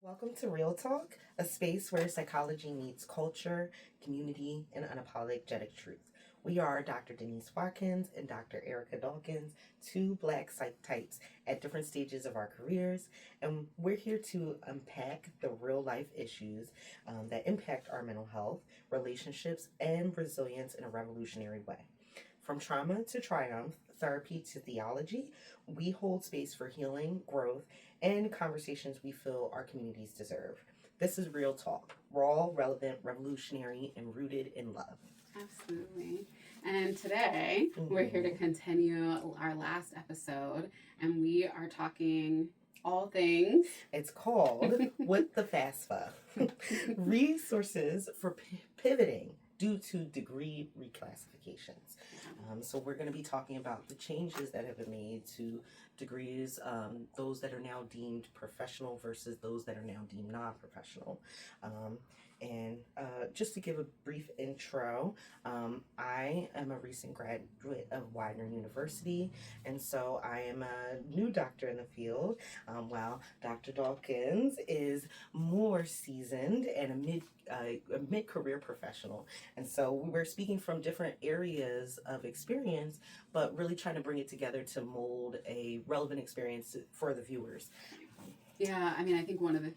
Welcome to Real Talk, a space where psychology meets culture, community, and unapologetic truth. We are Dr. Denise Watkins and Dr. Erika Dawkins, two Black psych types at different stages of our careers, and we're here to unpack the real life issues that impact our mental health, relationships, and resilience in a revolutionary way. From trauma to triumph, therapy to theology, we hold space for healing, growth, and conversations we feel our communities deserve. This is Real Talk, raw, relevant, revolutionary, and rooted in love. Absolutely. And today we're here to continue our last episode, and we are talking all things. It's called With the FAFSA, Resources for Pivoting Due to Degree Reclassifications. So we're going to be talking about the changes that have been made to degrees, those that are now deemed professional versus those that are now deemed non-professional. And just to give a brief intro, I am a recent graduate of Widener University, and so I am a new doctor in the field, while Dr. Dawkins is more seasoned and a mid-career professional. And so we're speaking from different areas of experience, but really trying to bring it together to mold a relevant experience for the viewers. Yeah, I mean, I think one of the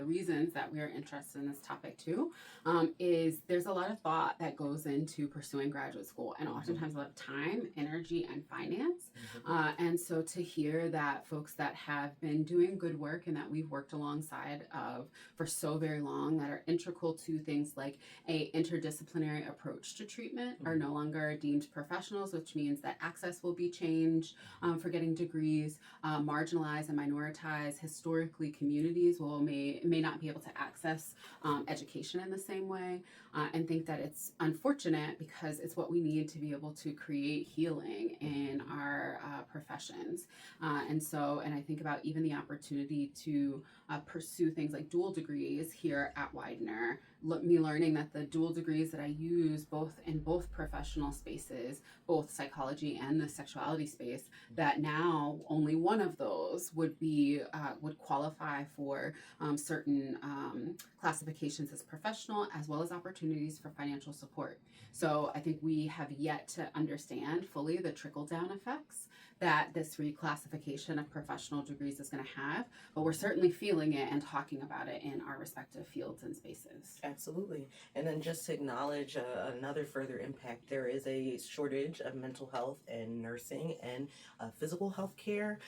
reasons that we're interested in this topic too, is there's a lot of thought that goes into pursuing graduate school, and oftentimes a lot of time, energy, and finance. And so to hear that folks that have been doing good work and that we've worked alongside of for so very long, that are integral to things like a interdisciplinary approach to treatment, are no longer deemed professionals, which means that access will be changed for getting degrees. Marginalized and minoritized historically communities may not be able to access education in the same way, and think that it's unfortunate because it's what we need to be able to create healing in our professions. And I think about even the opportunity to pursue things like dual degrees here at Widener. Me learning that the dual degrees that I use in both professional spaces, both psychology and the sexuality space, that now only one of those would qualify for certain classifications as professional, as well as opportunities for financial support. So I think we have yet to understand fully the trickle-down effects that this reclassification of professional degrees is going to have, but we're certainly feeling it and talking about it in our respective fields and spaces. Absolutely. And then just to acknowledge another further impact, there is a shortage of mental health and nursing and physical health care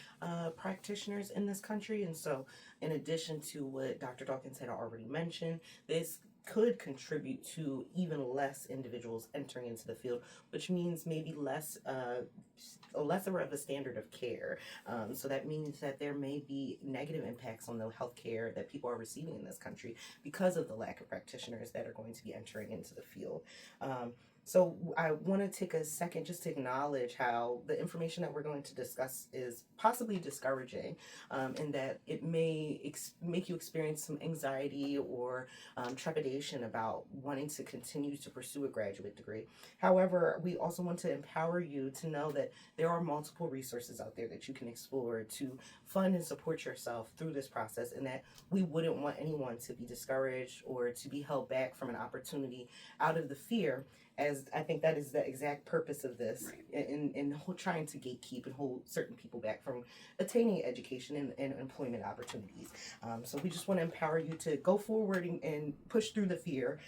practitioners in this country. And so in addition to what Dr. Dawkins had already mentioned, this could contribute to even less individuals entering into the field, which means maybe lesser of a standard of care. So that means that there may be negative impacts on the health care that people are receiving in this country because of the lack of practitioners that are going to be entering into the field. So I want to take a second just to acknowledge how the information that we're going to discuss is possibly discouraging, in that it may make you experience some anxiety or trepidation about wanting to continue to pursue a graduate degree. However, we also want to empower you to know that there are multiple resources out there that you can explore to fund and support yourself through this process, and that we wouldn't want anyone to be discouraged or to be held back from an opportunity out of the fear, as I think that is the exact purpose of this, right, in trying to gatekeep and hold certain people back from attaining education and employment opportunities. So we just want to empower you to go forward and push through the fear,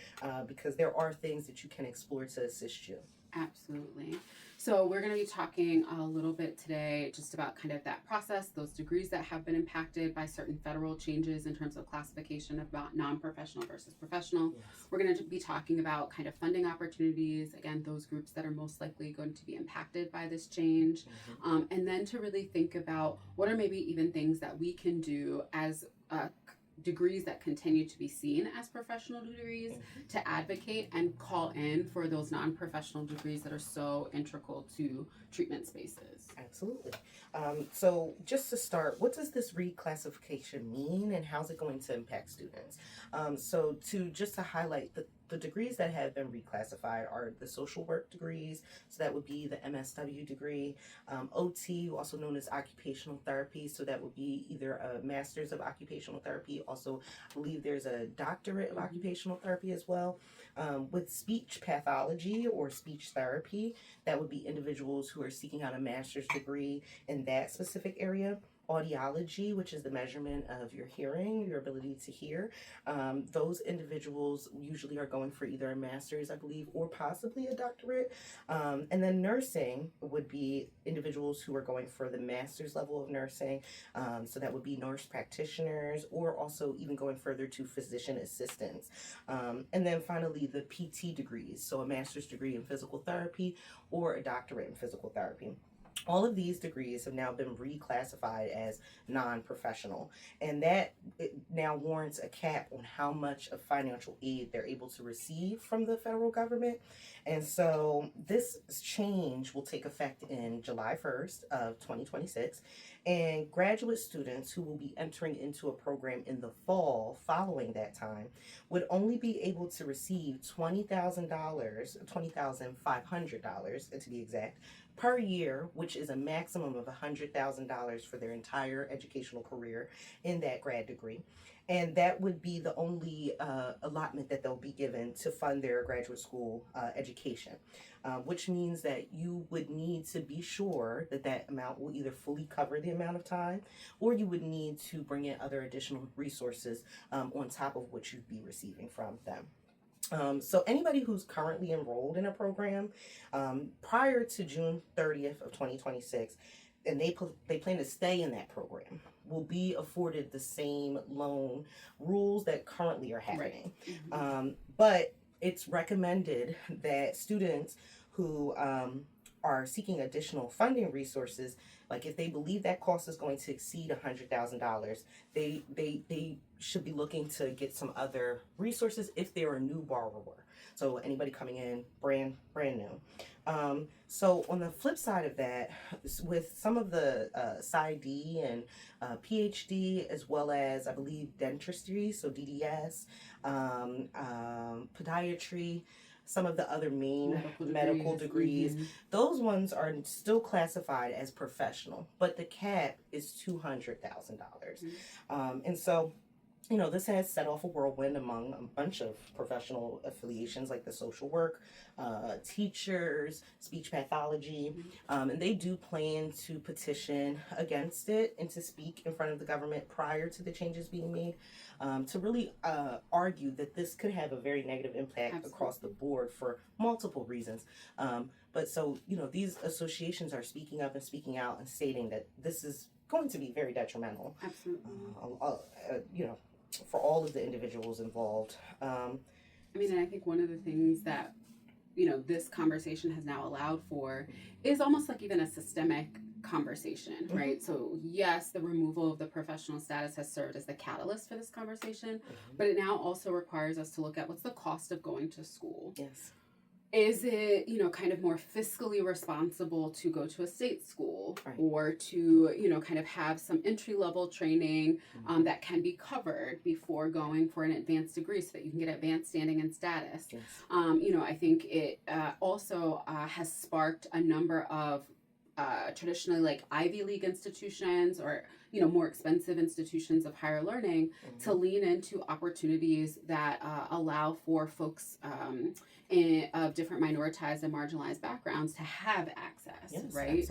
because there are things that you can explore to assist you. Absolutely. So we're going to be talking a little bit today just about kind of that process, those degrees that have been impacted by certain federal changes in terms of classification of non-professional versus professional. Yes. We're going to be talking about kind of funding opportunities, again, those groups that are most likely going to be impacted by this change, and then to really think about what are maybe even things that we can do as degrees that continue to be seen as professional degrees to advocate and call in for those non-professional degrees that are so integral to treatment spaces. Absolutely. So just to start, what does this reclassification mean and how's it going to impact students? So to highlight the degrees that have been reclassified are the social work degrees, so that would be the MSW degree, OT, also known as occupational therapy, so that would be either a master's of occupational therapy, also I believe there's a doctorate of occupational therapy as well. With speech pathology or speech therapy, that would be individuals who are seeking out a master's degree in that specific area. Audiology, which is the measurement of your hearing, your ability to hear. Those individuals usually are going for either a master's, I believe, or possibly a doctorate. And then nursing would be individuals who are going for the master's level of nursing. So that would be nurse practitioners, or also even going further to physician assistants. And then finally, the PT degrees, so a master's degree in physical therapy or a doctorate in physical therapy. All of these degrees have now been reclassified as non-professional, and that it now warrants a cap on how much of financial aid they're able to receive from the federal government. And so this change will take effect in July 1st of 2026, and graduate students who will be entering into a program in the fall following that time would only be able to receive $20,000, $20,500 to be exact, per year, which is a maximum of $100,000 for their entire educational career in that grad degree. And that would be the only allotment that they'll be given to fund their graduate school education, which means that you would need to be sure that that amount will either fully cover the amount of time, or you would need to bring in other additional resources on top of what you'd be receiving from them. So anybody who's currently enrolled in a program prior to June 30th of 2026, and they plan to stay in that program, will be afforded the same loan rules that currently are happening. Right. But it's recommended that students who are seeking additional funding resources, like if they believe that cost is going to exceed $100,000, they should be looking to get some other resources if they're a new borrower. So anybody coming in brand new. So on the flip side of that, with some of the PsyD and PhD, as well as I believe dentistry, so DDS, podiatry, some of the other main medical degrees, those ones are still classified as professional, but the cap is $200,000. And so, you know, this has set off a whirlwind among a bunch of professional affiliations like the social work, teachers, speech pathology, and they do plan to petition against it and to speak in front of the government prior to the changes being made, to really argue that this could have a very negative impact across the board for multiple reasons. But so, you know, these associations are speaking up and speaking out and stating that this is going to be very detrimental. Absolutely. You know, for all of the individuals involved. I mean, and I think one of the things that, you know, this conversation has now allowed for is almost like even a systemic conversation, right? So yes, the removal of the professional status has served as the catalyst for this conversation, but it now also requires us to look at what's the cost of going to school. Yes. Is it, you know, kind of more fiscally responsible to go to a state school, or to, you know, kind of have some entry-level training that can be covered before going for an advanced degree so that you can get advanced standing and status? Yes. You know, I think it also has sparked a number of traditionally like Ivy League institutions, or, you know, more expensive institutions of higher learning, to lean into opportunities that allow for folks of different minoritized and marginalized backgrounds to have access, right?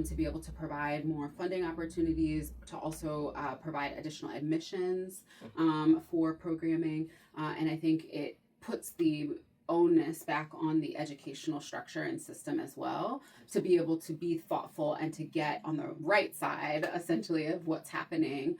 To be able to provide more funding opportunities, to also provide additional admissions for programming. And I think it puts the onus back on the educational structure and system as well, to be able to be thoughtful and to get on the right side essentially of what's happening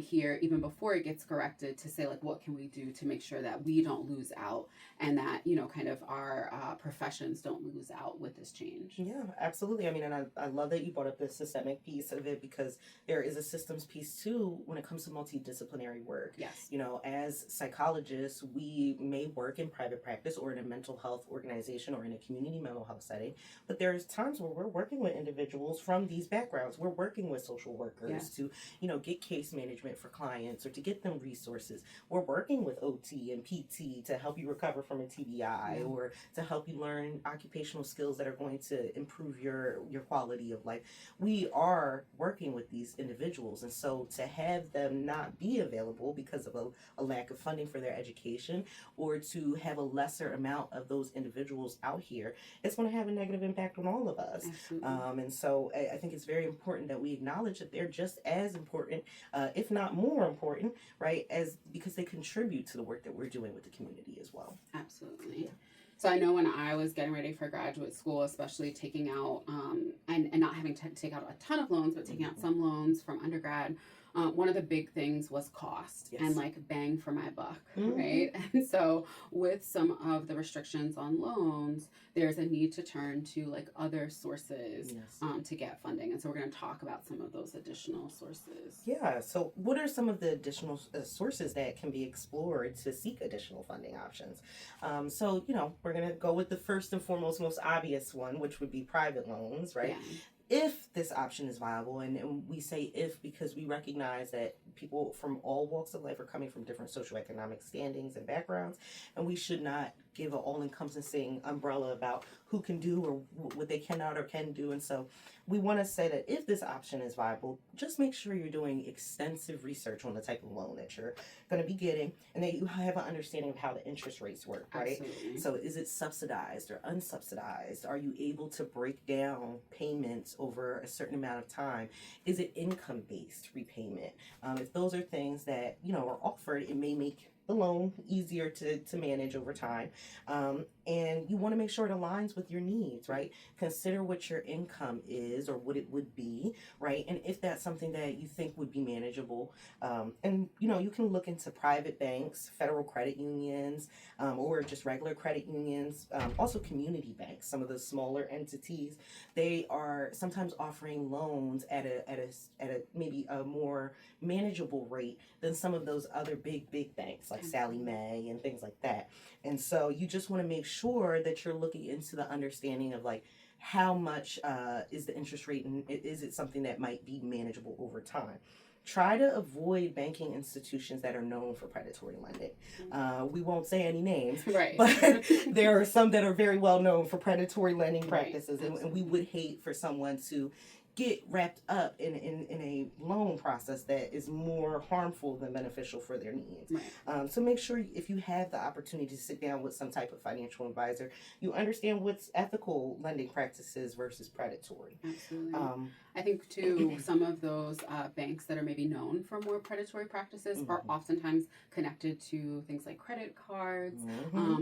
here, even before it gets corrected, to say like, what can we do to make sure that we don't lose out, and that, you know, kind of our professions don't lose out with this change. Yeah, absolutely. I mean, and I love that you brought up the systemic piece of it, because there is a systems piece too when it comes to multidisciplinary work. Yes. You know, as psychologists, we may work in private practice or or in a mental health organization or in a community mental health setting. But there's times where we're working with individuals from these backgrounds. We're working with social workers to, get case management for clients or to get them resources. We're working with OT and PT to help you recover from a TBI or to help you learn occupational skills that are going to improve your quality of life. We are working with these individuals, and so to have them not be available because of a lack of funding for their education, or to have a lesser amount of those individuals out here, it's going to have a negative impact on all of us. And so I think it's very important that we acknowledge that they're just as important, if not more important, right, as because they contribute to the work that we're doing with the community as well. Absolutely. So I know when I was getting ready for graduate school, especially taking out, and not having to take out a ton of loans, but taking out some loans from undergrad, one of the big things was cost and like bang for my buck, right? And so with some of the restrictions on loans, there's a need to turn to like other sources to get funding. And so we're going to talk about some of those additional sources. Yeah. So what are some of the additional sources that can be explored to seek additional funding options? So, we're going to go with the first and foremost, most obvious one, which would be private loans, right? Yeah. If this option is viable, and we say if because we recognize that people from all walks of life are coming from different socioeconomic standings and backgrounds, and we should not give an all-encompassing umbrella about who can do or what they cannot or can do. And so we want to say that if this option is viable, just make sure you're doing extensive research on the type of loan that you're going to be getting, and that you have an understanding of how the interest rates work, right? Absolutely. So is it subsidized or unsubsidized? Are you able to break down payments over a certain amount of time? Is it income-based repayment? If those are things that, are offered, it may make the loan easier to manage over time. And you want to make sure it aligns with your needs, right? Consider what your income is or what it would be, right? And if that's something that you think would be manageable, and you can look into private banks, federal credit unions, or just regular credit unions, also community banks. Some of the smaller entities, they are sometimes offering loans at a maybe a more manageable rate than some of those other big banks like Sallie Mae and things like that. And so you just want to make sure that you're looking into the understanding of like how much is the interest rate, and is it something that might be manageable over time. Try to avoid banking institutions that are known for predatory lending. We won't say any names, right? But there are some that are very well known for predatory lending practices, and we would hate for someone to get wrapped up in a loan process that is more harmful than beneficial for their needs. Right. So make sure if you have the opportunity to sit down with some type of financial advisor, you understand what's ethical lending practices versus predatory. Absolutely. I think too, some of those banks that are maybe known for more predatory practices are oftentimes connected to things like credit cards,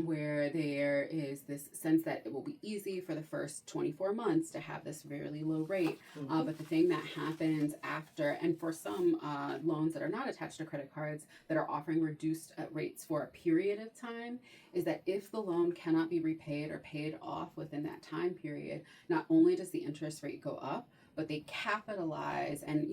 where there is this sense that it will be easy for the first 24 months to have this really low rate. But the thing that happens after, and for some loans that are not attached to credit cards that are offering reduced rates for a period of time, is that if the loan cannot be repaid or paid off within that time period, not only does the interest rate go up, but they capitalize and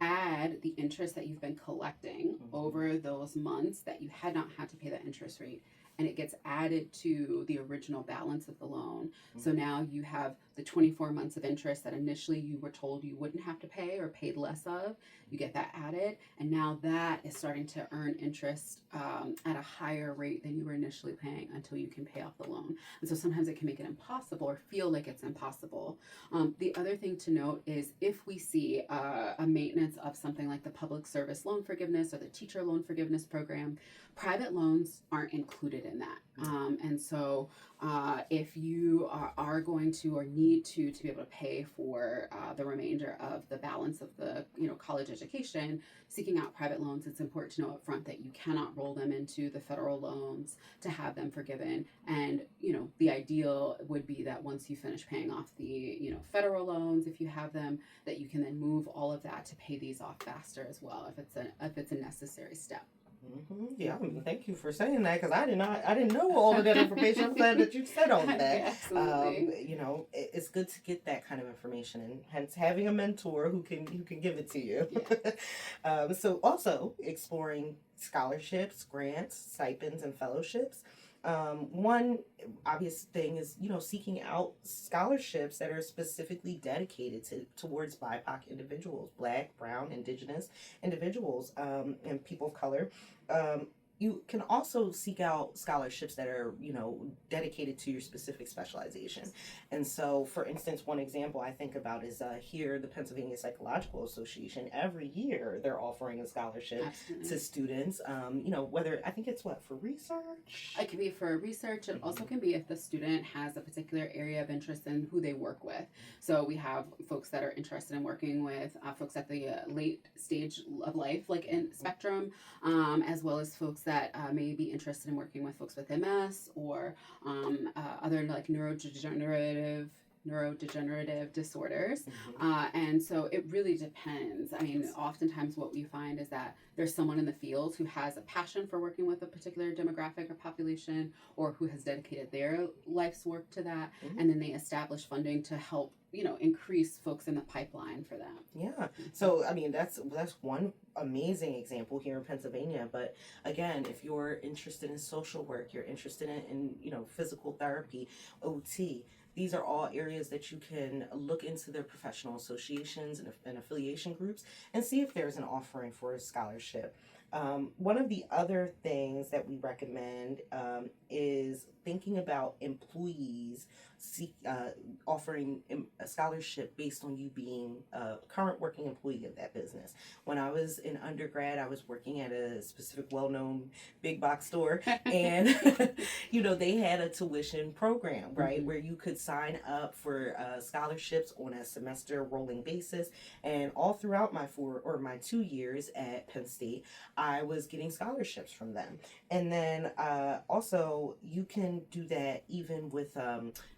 add the interest that you've been collecting over those months that you had not had to pay that interest rate, and it gets added to the original balance of the loan. So now you have the 24 months of interest that initially you were told you wouldn't have to pay or paid less of. You get that added, and now that is starting to earn interest at a higher rate than you were initially paying until you can pay off the loan. And so sometimes it can make it impossible or feel like it's impossible. The other thing to note is if we see a maintenance of something like the public service loan forgiveness or the teacher loan forgiveness program, private loans aren't included in that. And so if you are going to or need to be able to pay for the remainder of the balance of the college education, seeking out private loans, it's important to know up front that you cannot roll them into the federal loans to have them forgiven. And the ideal would be that once you finish paying off the federal loans, if you have them, that you can then move all of that to pay these off faster as well if it's a necessary step. Yeah, thank you for saying that, because I didn't know all of that information. I'm glad that you said all of that. Absolutely. It's good to get that kind of information, and hence having a mentor who can give it to you. So also exploring scholarships, grants, stipends, and fellowships. One obvious thing is, seeking out scholarships that are specifically dedicated towards BIPOC individuals, Black, Brown, Indigenous individuals, and people of color. You can also seek out scholarships that are, dedicated to your specific specialization. And so, for instance, one example I think about is here, the Pennsylvania Psychological Association. Every year, they're offering a scholarship to students. Whether I think it's for research. It can be for research. It also can be if the student has a particular area of interest in who they work with. So we have folks that are interested in working with folks at the late stage of life, like in spectrum, as well as folks that may be interested in working with folks with MS or other like neurodegenerative disorders. And so it really depends. I mean, oftentimes what we find is that there's someone in the field who has a passion for working with a particular demographic or population, or who has dedicated their life's work to that, and then they establish funding to help increase folks in the pipeline for them. Yeah. So, I mean, that's one amazing example here in Pennsylvania. But again, if you're interested in social work, you're interested in physical therapy, OT, these are all areas that you can look into their professional associations and affiliation groups and see if there's an offering for a scholarship. One of the other things that we recommend is thinking about employees offering a scholarship based on you being a current working employee of that business. When I was in undergrad, I was working at a specific well-known big box store, and they had a tuition program, right, where you could sign up for scholarships on a semester rolling basis. And all throughout my 2 years at Penn State, I was getting scholarships from them. And then also you can do that even with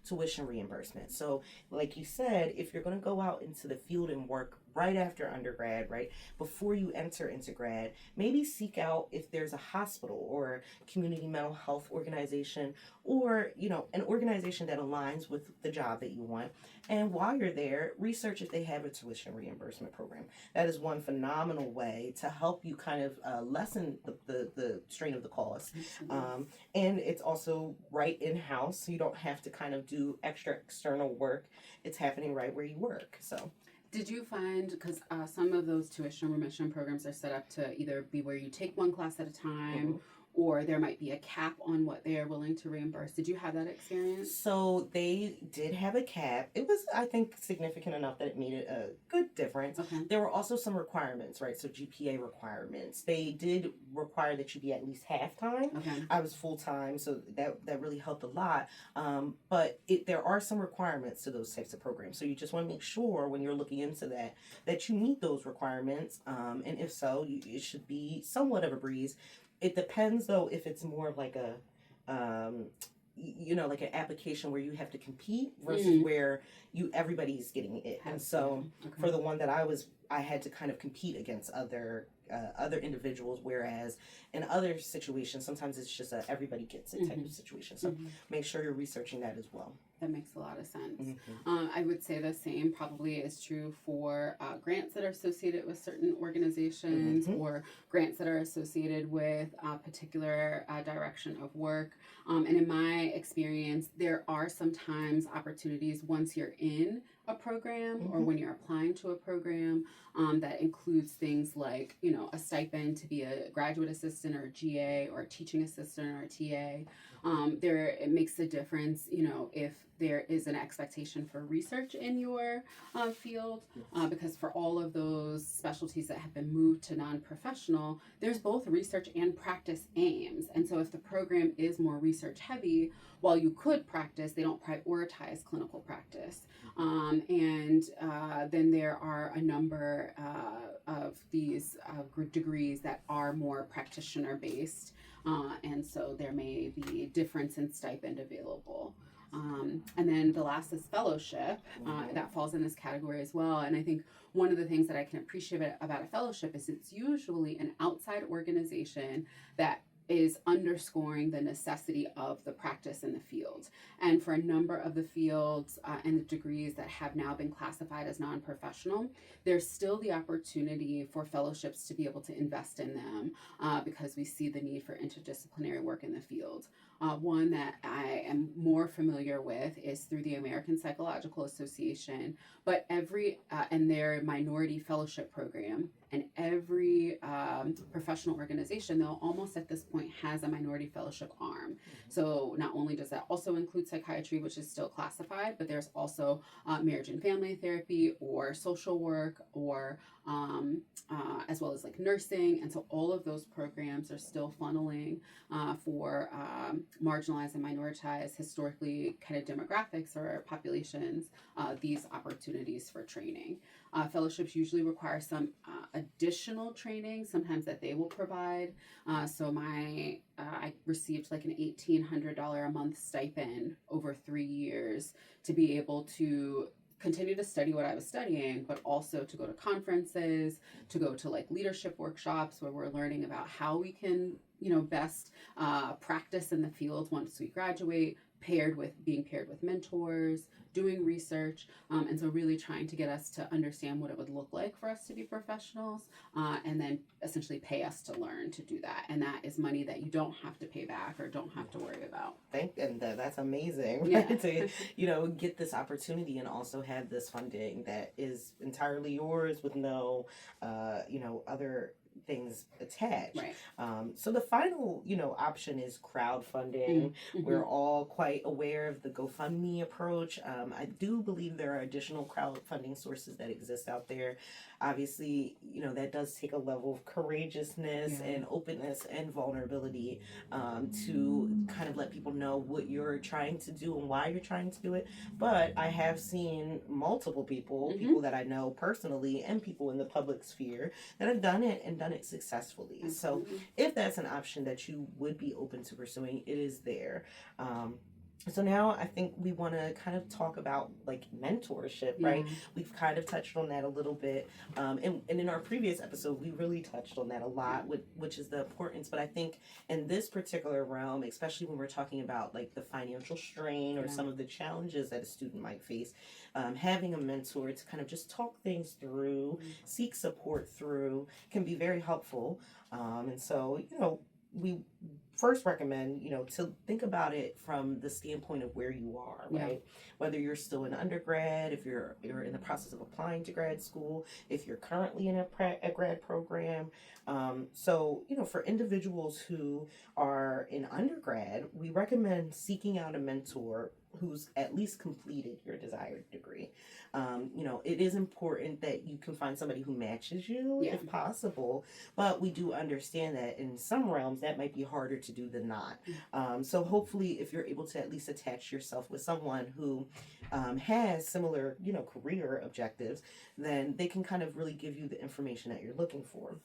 tuition reimbursement. So like you said, if you're going to go out into the field and work right after undergrad, right, before you enter into grad, maybe seek out if there's a hospital or community mental health organization, or an organization that aligns with the job that you want. And while you're there, research if they have a tuition reimbursement program. That is one phenomenal way to help you kind of lessen the strain of the cost. And it's also right in-house, so you don't have to kind of do extra external work. It's happening right where you work. So did you find, because some of those tuition remission programs are set up to either be where you take one class at a time, or there might be a cap on what they are willing to reimburse. Did you have that experience? So they did have a cap. It was, I think, significant enough that it made a good difference. Okay. There were also some requirements, right? So GPA requirements. They did require that you be at least half-time. Okay. I was full-time, so that really helped a lot. But there are some requirements to those types of programs. So you just want to make sure when you're looking into that you meet those requirements. And if so, it should be somewhat of a breeze. It depends, though, if it's more of like a, like an application where you have to compete versus where everybody's getting it. And so for the one that I had to kind of compete against other individuals, whereas in other situations, sometimes it's just everybody gets it type of situation. So make sure you're researching that as well. That makes a lot of sense. I would say the same probably is true for grants that are associated with certain organizations or grants that are associated with a particular direction of work. And in my experience, there are sometimes opportunities once you're in a program or when you're applying to a program that includes things like, a stipend to be a graduate assistant or a GA or a teaching assistant or a TA. It makes a difference, if there is an expectation for research in your field, because for all of those specialties that have been moved to non-professional, there's both research and practice aims. And so if the program is more research heavy, while you could practice, they don't prioritize clinical practice. And then there are a number of these degrees that are more practitioner based. And so there may be difference in stipend available. And then the last is fellowship. That falls in this category as well. And I think one of the things that I can appreciate about a fellowship is it's usually an outside organization that is underscoring the necessity of the practice in the field. And for a number of the fields and the degrees that have now been classified as non-professional, there's still the opportunity for fellowships to be able to invest in them because we see the need for interdisciplinary work in the field. One that I am more familiar with is through the American Psychological Association, but and their minority fellowship program, and every professional organization, though, almost at this point has a minority fellowship arm. So not only does that also include psychiatry, which is still classified, but there's also marriage and family therapy or social work or as well as like nursing. And so all of those programs are still funneling for marginalized and minoritized historically kind of demographics or populations these opportunities for training. Fellowships usually require some additional training, sometimes that they will provide. So I received like an $1,800 a month stipend over 3 years to be able to continue to study what I was studying, but also to go to conferences, to go to like leadership workshops where we're learning about how we can, best practice in the field once we graduate, being paired with mentors, doing research, and so really trying to get us to understand what it would look like for us to be professionals, and then essentially pay us to learn to do that. And that is money that you don't have to pay back or don't have to worry about. That's amazing, yeah. right? To get this opportunity and also have this funding that is entirely yours with no other things attached. Right. So the final, option is crowdfunding. Mm-hmm. We're all quite aware of the GoFundMe approach. I do believe there are additional crowdfunding sources that exist out there. Obviously, that does take a level of courageousness and openness and vulnerability to kind of let people know what you're trying to do and why you're trying to do it. But I have seen multiple people that I know personally and people in the public sphere that have done it and done it successfully. So if that's an option that you would be open to pursuing, it is there. So now I think we want to kind of talk about like mentorship, right? We've kind of touched on that a little bit. And in our previous episode, we really touched on that a lot, which is the importance. But I think in this particular realm, especially when we're talking about like the financial strain or some of the challenges that a student might face, having a mentor to kind of just talk things through, seek support through can be very helpful. And so, we first recommend, to think about it from the standpoint of where you are, right? Whether you're still in undergrad, if you're in the process of applying to grad school, if you're currently in a grad program. So, for individuals who are in undergrad, we recommend seeking out a mentor who's at least completed your desired degree. It is important that you can find somebody who matches you if possible, but we do understand that in some realms that might be harder to do than not. So hopefully if you're able to at least attach yourself with someone who has similar, career objectives, then they can kind of really give you the information that you're looking for.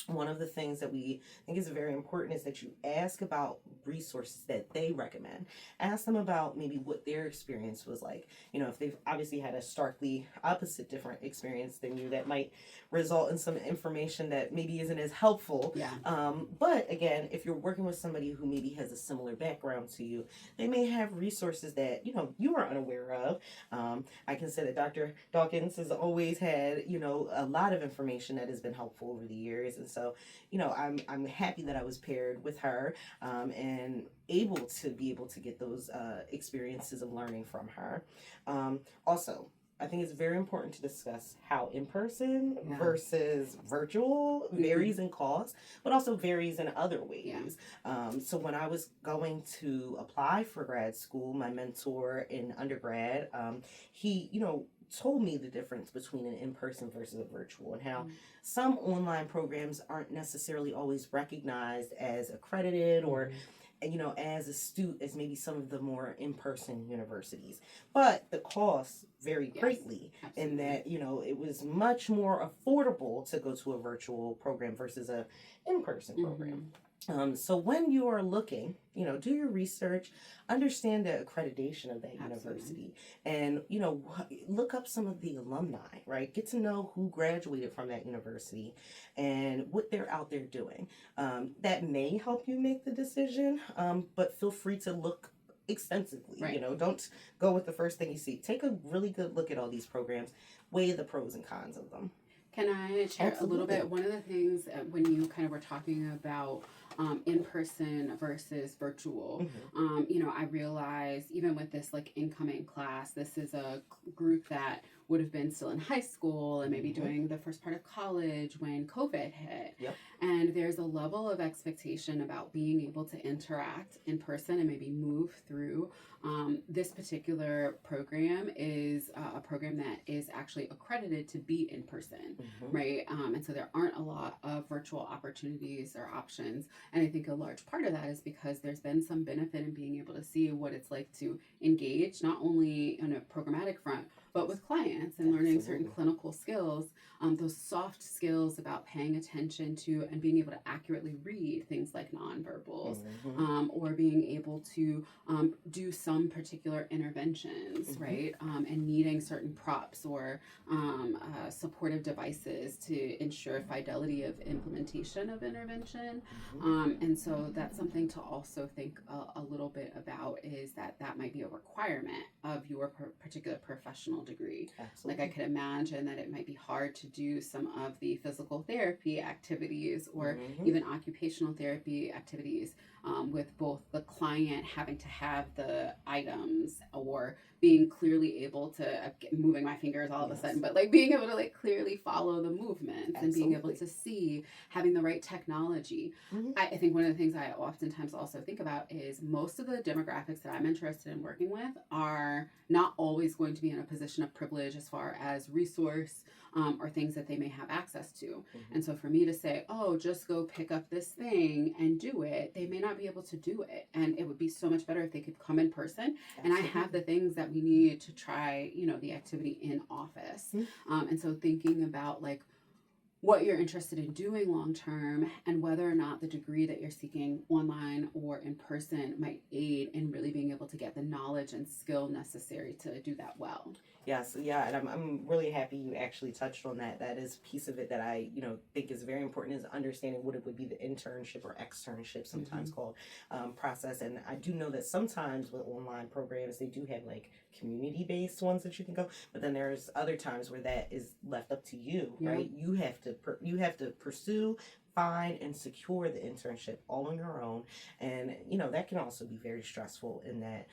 One of the things that we think is very important is that you ask about resources that they recommend. Ask them about maybe what their experience was like. If they've obviously had a starkly opposite different experience than you, that might result in some information that maybe isn't as helpful. But again, if you're working with somebody who maybe has a similar background to you, they may have resources that, you are unaware of. I can say that Dr. Dawkins has always had, a lot of information that has been helpful over the years. And so, I'm happy that I was paired with her and able to get those experiences of learning from her. Also, I think it's very important to discuss how in-person versus virtual varies in cost, but also varies in other ways. So when I was going to apply for grad school, my mentor in undergrad, he, told me the difference between an in-person versus a virtual and how some online programs aren't necessarily always recognized as accredited or as astute as maybe some of the more in-person universities. But the costs vary greatly in that, it was much more affordable to go to a virtual program versus a in-person program. So when you are looking, do your research, understand the accreditation of that university, and look up some of the alumni, right? Get to know who graduated from that university and what they're out there doing. That may help you make the decision, but feel free to look extensively. Right. Don't go with the first thing you see. Take a really good look at all these programs, weigh the pros and cons of them. Can I share a little bit? One of the things when you kind of were talking about in-person versus virtual, I realized even with this like incoming class, this is a group that would have been still in high school and maybe doing the first part of college when COVID hit. Yep. And there's a level of expectation about being able to interact in person and maybe move through. This particular program is a program that is actually accredited to be in person, right? And so there aren't a lot of virtual opportunities or options. And I think a large part of that is because there's been some benefit in being able to see what it's like to engage, not only on a programmatic front, but with clients and learning certain clinical skills, those soft skills about paying attention to and being able to accurately read things like nonverbals, or being able to do some particular interventions, right? And needing certain props or supportive devices to ensure fidelity of implementation of intervention. And so that's something to also think a little bit about, is that might be a requirement of your particular professional degree. Absolutely. Like I could imagine that it might be hard to do some of the physical therapy activities or even occupational therapy activities with both the client having to have the items or being clearly able to, moving my fingers all of a sudden, but like being able to like clearly follow the movements and being able to see, having the right technology. I think one of the things I oftentimes also think about is most of the demographics that I'm interested in working with are not always going to be in a position of privilege as far as resource or things that they may have access to. And so for me to say, oh, just go pick up this thing and do it, they may not be able to do it. And it would be so much better if they could come in person. And I have the things that we need to try, the activity in office. And so thinking about like what you're interested in doing long term and whether or not the degree that you're seeking online or in person might aid in really being able to get the knowledge and skill necessary to do that well. Yes, yeah, and I'm really happy you actually touched on that. That is a piece of it that I think is very important, is understanding what it would be the internship or externship, sometimes called, process. And I do know that sometimes with online programs they do have like community based ones that you can go, but then there's other times where that is left up to you, right? You have to pursue, find, and secure the internship all on your own. And that can also be very stressful in that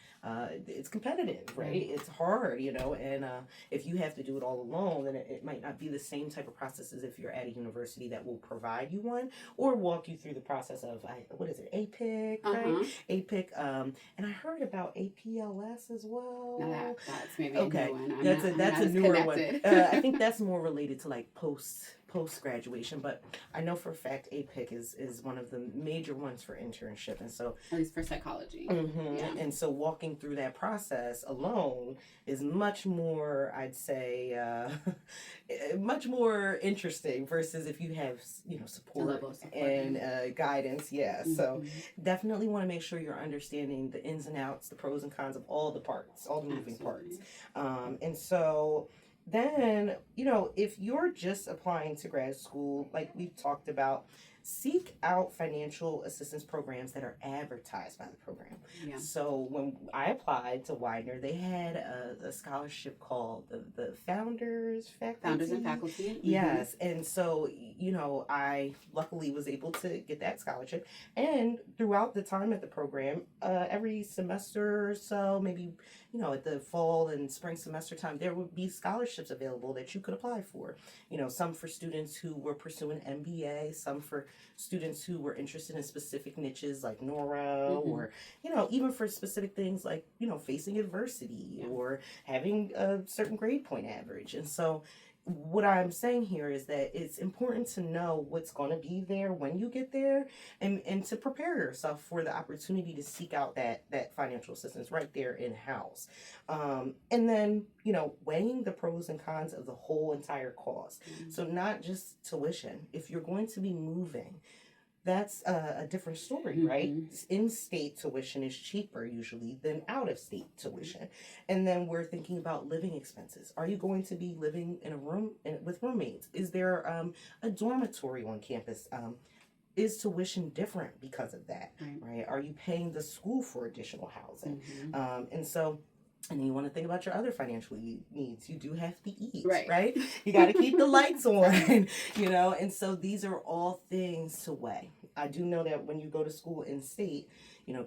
it's competitive, right? It's hard, and if you have to do it all alone, then it might not be the same type of process as if you're at a university that will provide you one or walk you through the process of what is it, APIC, right? APIC, and I heard about APLS as well. Now that's maybe a new one. That's a newer one. I think that's more related to like post graduation, but I know for a fact APIC is one of the major ones for internship, and so at least for psychology. And so walking through that process alone is much more, I'd say, much more interesting versus if you have support and guidance. So definitely want to make sure you're understanding the ins and outs, the pros and cons of all the parts, all the moving parts, and so then, if you're just applying to grad school, like we've talked about, seek out financial assistance programs that are advertised by the program. So when I applied to Widener, they had a scholarship called the Founders and Faculty. Yes. And so, I luckily was able to get that scholarship. And throughout the time at the program, every semester or so, maybe, at the fall and spring semester time, there would be scholarships available that you could apply for. Some for students who were pursuing MBA, some for students who were interested in specific niches like neuro, or even for specific things like facing adversity or having a certain grade point average. And so what I'm saying here is that it's important to know what's going to be there when you get there, and to prepare yourself for the opportunity to seek out that financial assistance right there in-house. And then, weighing the pros and cons of the whole entire cost. So not just tuition. If you're going to be moving, that's a different story, right? In-state tuition is cheaper usually than out-of-state tuition. And then we're thinking about living expenses. Are you going to be living in a room with roommates? Is there a dormitory on campus? Is tuition different because of that, right? Are you paying the school for additional housing? And then you want to think about your other financial needs. You do have to eat, right? You got to keep the lights on, and so these are all things to weigh. I do know that when you go to school in state,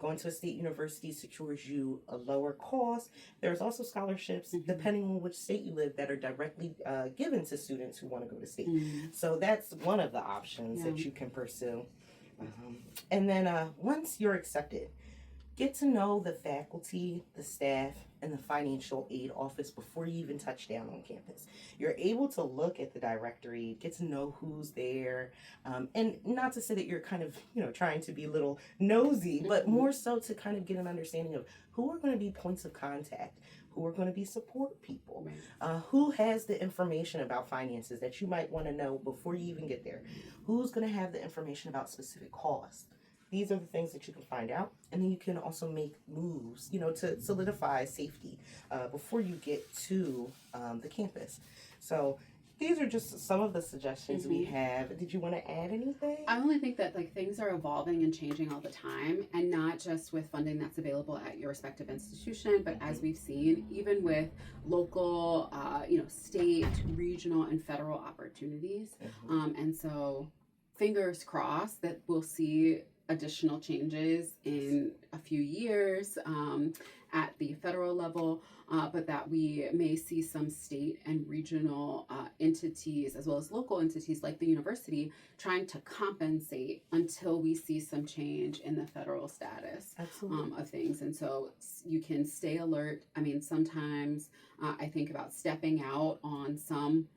going to a state university secures you a lower cost. There's also scholarships, depending on which state you live, that are directly given to students who want to go to state. So that's one of the options that you can pursue. And then once you're accepted, get to know the faculty, the staff, and the financial aid office before you even touch down on campus. You're able to look at the directory, get to know who's there, and not to say that you're kind of, trying to be a little nosy, but more so to kind of get an understanding of who are going to be points of contact, who are going to be support people, who has the information about finances that you might want to know before you even get there, who's going to have the information about specific costs. These are the things that you can find out, and then you can also make moves, to solidify safety before you get to the campus. So these are just some of the suggestions we have. Did you want to add anything? I only think that things are evolving and changing all the time, and not just with funding that's available at your respective institution, but as we've seen, even with local, state, regional, and federal opportunities. And so fingers crossed that we'll see additional changes in a few years at the federal level, but that we may see some state and regional entities as well as local entities like the university trying to compensate until we see some change in the federal status of things. And so you can stay alert. I mean, sometimes I think about stepping out on some,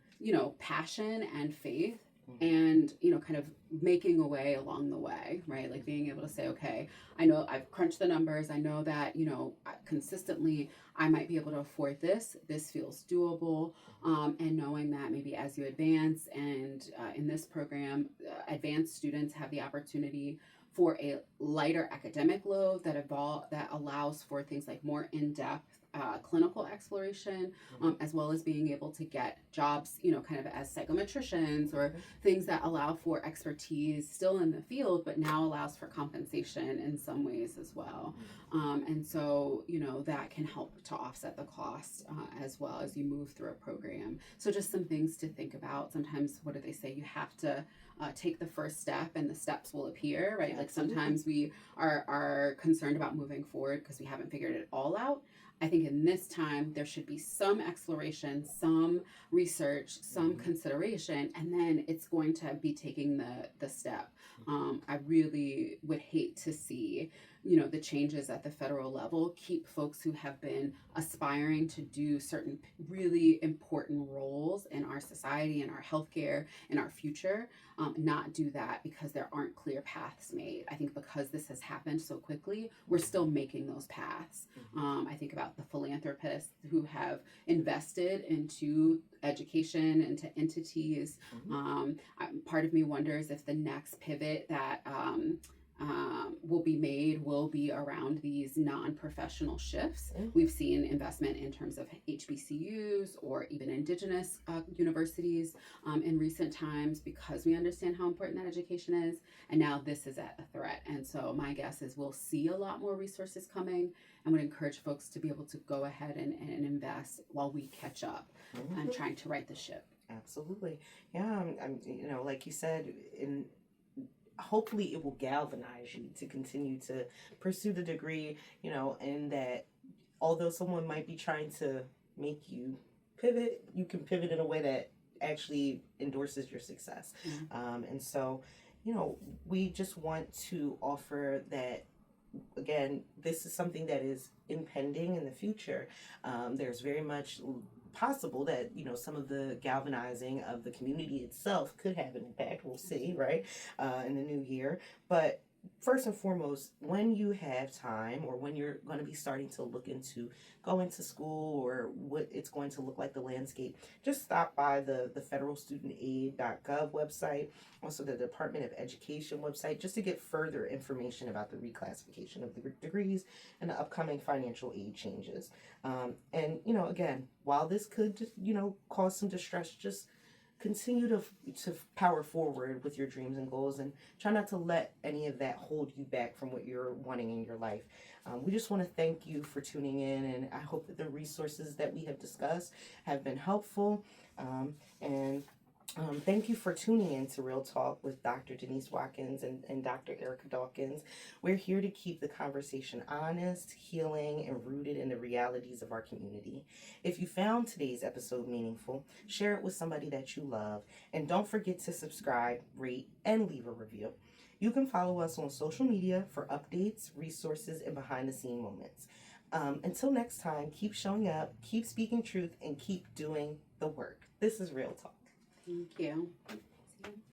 passion and faith, and kind of making a way along the way, right? Like being able to say, okay, I know I've crunched the numbers, I know that consistently I might be able to afford this feels doable, and knowing that maybe as you advance, and in this program, advanced students have the opportunity for a lighter academic load that allows for things like more in-depth clinical exploration, as well as being able to get jobs, kind of as psychometricians or things that allow for expertise still in the field, but now allows for compensation in some ways as well. And so, that can help to offset the cost as well as you move through a program. So just some things to think about. Sometimes, what do they say? You have to take the first step and the steps will appear, right? Like sometimes we are concerned about moving forward because we haven't figured it all out. I think in this time, there should be some exploration, some research, some consideration, and then it's going to be taking the step. I really would hate to see, the changes at the federal level keep folks who have been aspiring to do certain really important roles in our society, in our healthcare, in our future, not do that because there aren't clear paths made. I think because this has happened so quickly, we're still making those paths. I think about the philanthropists who have invested into education, into entities. Part of me wonders if the next pivot that will be made will be around these non-professional shifts. We've seen investment in terms of HBCUs or even indigenous universities in recent times because we understand how important that education is, and now this is at a threat. And so my guess is we'll see a lot more resources coming, and would encourage folks to be able to go ahead and invest while we catch up and trying to right the ship. Absolutely. Yeah, like you said, hopefully it will galvanize you to continue to pursue the degree, and that although someone might be trying to make you pivot, you can pivot in a way that actually endorses your success. And so, we just want to offer that, again, this is something that is impending in the future. There's very much possible that some of the galvanizing of the community itself could have an impact. We'll see, right, in the new year. But first and foremost, when you have time or when you're going to be starting to look into going to school or what it's going to look like, the landscape, just stop by the federalstudentaid.gov website, also the Department of Education website, just to get further information about the reclassification of the degrees and the upcoming financial aid changes. And, again, while this could, cause some distress, just continue to power forward with your dreams and goals, and try not to let any of that hold you back from what you're wanting in your life. We just want to thank you for tuning in, and I hope that the resources that we have discussed have been helpful. And thank you for tuning in to Real Talk with Dr. Denise Watkins and Dr. Erika Dawkins. We're here to keep the conversation honest, healing, and rooted in the realities of our community. If you found today's episode meaningful, share it with somebody that you love, and don't forget to subscribe, rate, and leave a review. You can follow us on social media for updates, resources, and behind-the-scene moments. Until next time, keep showing up, keep speaking truth, and keep doing the work. This is Real Talk. Thank you.